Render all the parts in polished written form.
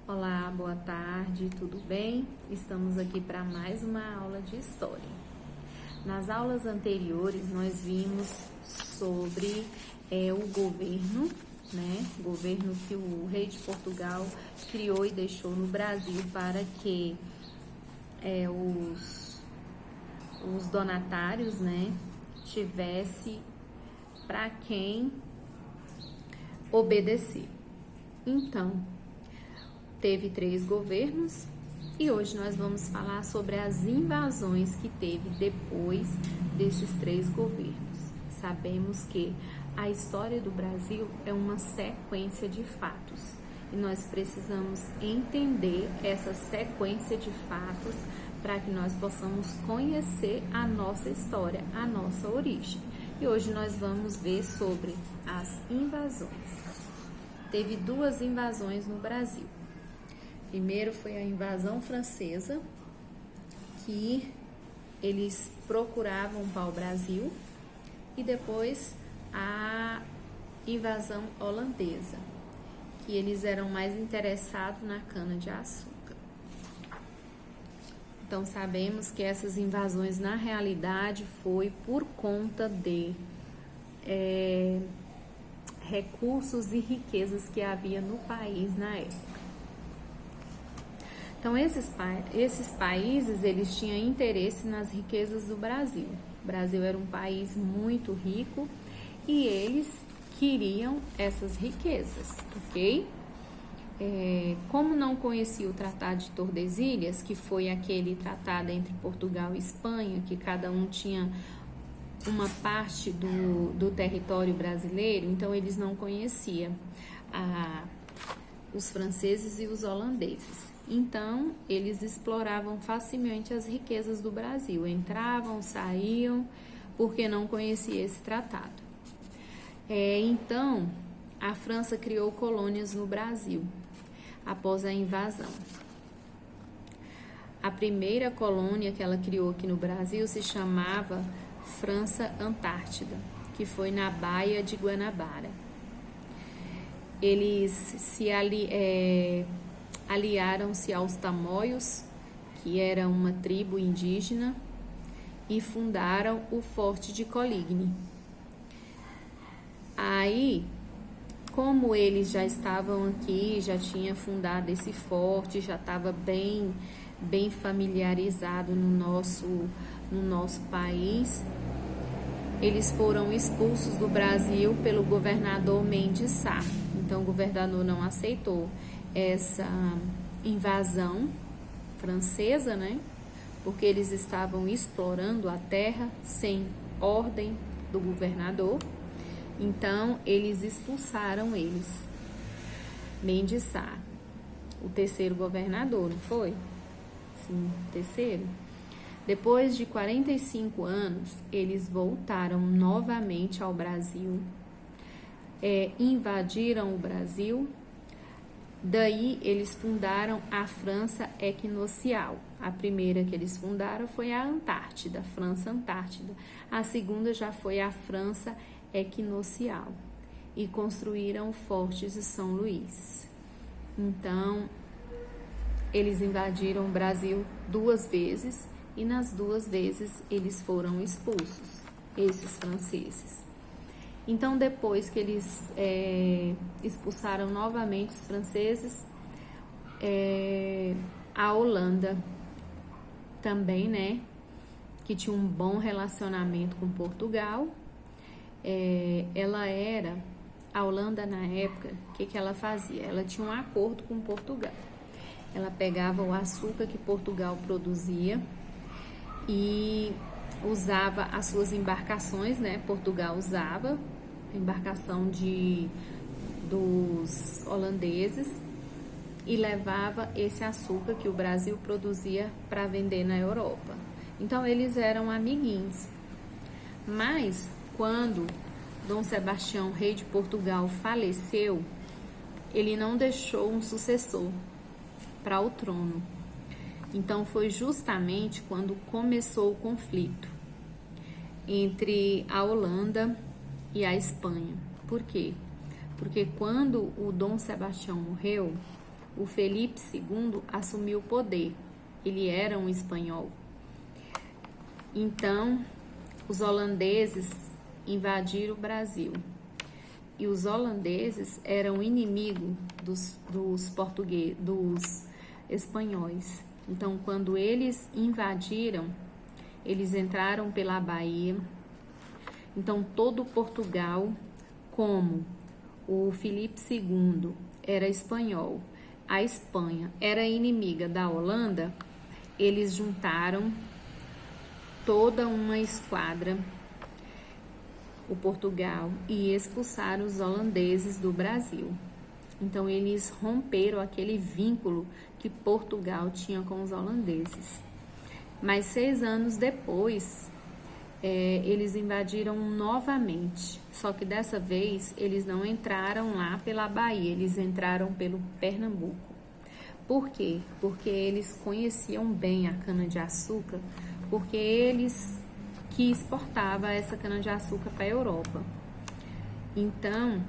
Olá, boa tarde, tudo bem? Estamos aqui para mais uma aula de história. Nas aulas anteriores, nós vimos sobre o governo, né? O governo que o rei de Portugal criou e deixou no Brasil para que os donatários, né, tivesse para quem obedecer. Então, teve 3 governos e hoje nós vamos falar sobre as invasões que teve depois desses 3 governos. Sabemos que a história do Brasil é uma sequência de fatos e nós precisamos entender essa sequência de fatos para que nós possamos conhecer a nossa história, a nossa origem. E hoje nós vamos ver sobre as invasões. Teve 2 invasões no Brasil. Primeiro foi a invasão francesa, que eles procuravam pau-brasil, e depois a invasão holandesa, que eles eram mais interessados na cana-de-açúcar. Então sabemos que essas invasões na realidade foi por conta de recursos e riquezas que havia no país na época. Então, esses países, eles tinham interesse nas riquezas do Brasil. O Brasil era um país muito rico e eles queriam essas riquezas, ok? Como não conhecia o Tratado de Tordesilhas, que foi aquele tratado entre Portugal e Espanha, que cada um tinha uma parte do território brasileiro, então eles não conheciam os franceses e os holandeses. Então, eles exploravam facilmente as riquezas do Brasil, entravam, saíam, porque não conhecia esse tratado. Então, a França criou colônias no Brasil, após a invasão. A primeira colônia que ela criou aqui no Brasil se chamava França Antártida, que foi na Baía de Guanabara. Eles aliaram-se aos tamoios, que era uma tribo indígena, e fundaram o Forte de Coligny. Aí, como eles já estavam aqui, já tinha fundado esse forte, já estava bem familiarizado no nosso país, eles foram expulsos do Brasil pelo governador Mendes Sá. Então, o governador não aceitou essa invasão francesa, né? Porque eles estavam explorando a terra sem ordem do governador. Então, eles expulsaram eles. Mendes Sá, o terceiro governador, não foi? Sim, terceiro. Depois de 45 anos, eles voltaram novamente ao Brasil, invadiram o Brasil. Daí, eles fundaram a França Equinocial. A primeira que eles fundaram foi a Antártida, França Antártida. A segunda já foi a França Equinocial. E construíram fortes de São Luís. Então, eles invadiram o Brasil 2 vezes e nas 2 vezes eles foram expulsos, esses franceses. Então, depois que eles expulsaram novamente os franceses, a Holanda também, né, que tinha um bom relacionamento com Portugal, a Holanda na época, o que ela fazia? Ela tinha um acordo com Portugal. Ela pegava o açúcar que Portugal produzia e usava as suas embarcações, né? Portugal usava a embarcação dos holandeses e levava esse açúcar que o Brasil produzia para vender na Europa. Então, eles eram amiguinhos. Mas, quando Dom Sebastião, rei de Portugal, faleceu, ele não deixou um sucessor para o trono. Então, foi justamente quando começou o conflito entre a Holanda e a Espanha. Por quê? Porque quando o Dom Sebastião morreu, o Felipe II assumiu o poder. Ele era um espanhol. Então, os holandeses invadiram o Brasil. E os holandeses eram inimigos dos portugueses, dos espanhóis. Então, quando eles invadiram, eles entraram pela Bahia. Então, todo Portugal, como o Filipe II era espanhol, a Espanha era inimiga da Holanda, eles juntaram toda uma esquadra, o Portugal, e expulsaram os holandeses do Brasil. Então, eles romperam aquele vínculo que Portugal tinha com os holandeses. Mas 6 anos depois, eles invadiram novamente. Só que dessa vez, eles não entraram lá pela Bahia, eles entraram pelo Pernambuco. Por quê? Porque eles conheciam bem a cana-de-açúcar, porque eles que exportavam essa cana-de-açúcar para a Europa. Então,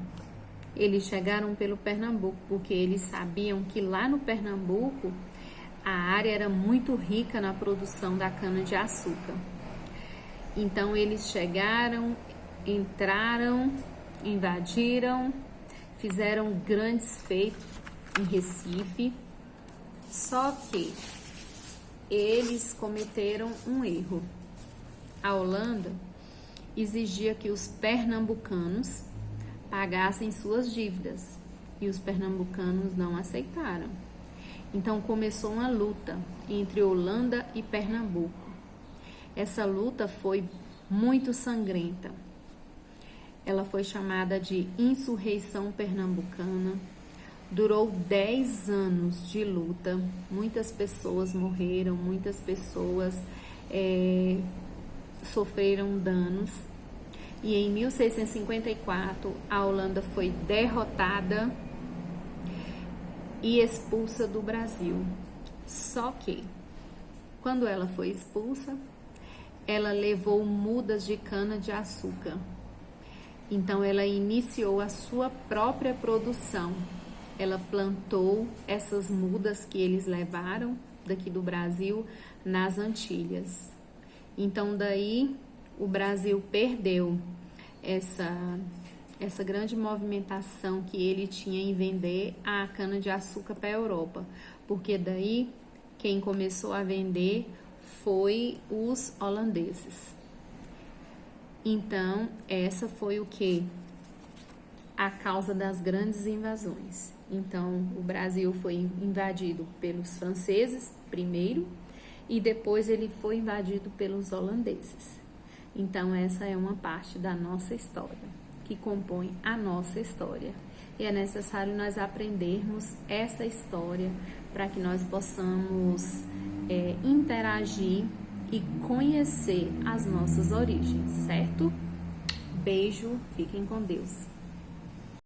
eles chegaram pelo Pernambuco, porque eles sabiam que lá no Pernambuco a área era muito rica na produção da cana-de-açúcar. Então, eles chegaram, entraram, invadiram, fizeram grandes feitos em Recife, só que eles cometeram um erro. A Holanda exigia que os pernambucanos pagassem suas dívidas e os pernambucanos não aceitaram. Então começou uma luta entre Holanda e Pernambuco. Essa luta foi muito sangrenta. Ela foi chamada de Insurreição Pernambucana. Durou 10 anos de luta. Muitas pessoas morreram, muitas pessoas sofreram danos. E em 1654, a Holanda foi derrotada e expulsa do Brasil. Só que, quando ela foi expulsa, ela levou mudas de cana-de-açúcar. Então, ela iniciou a sua própria produção. Ela plantou essas mudas que eles levaram daqui do Brasil nas Antilhas. Então, daí, o Brasil perdeu essa grande movimentação que ele tinha em vender a cana-de-açúcar para a Europa, porque daí quem começou a vender foi os holandeses. Então, essa foi o que? A causa das grandes invasões. Então, o Brasil foi invadido pelos franceses primeiro e depois ele foi invadido pelos holandeses. Então, essa é uma parte da nossa história, que compõe a nossa história. E é necessário nós aprendermos essa história para que nós possamos interagir e conhecer as nossas origens, certo? Beijo, fiquem com Deus.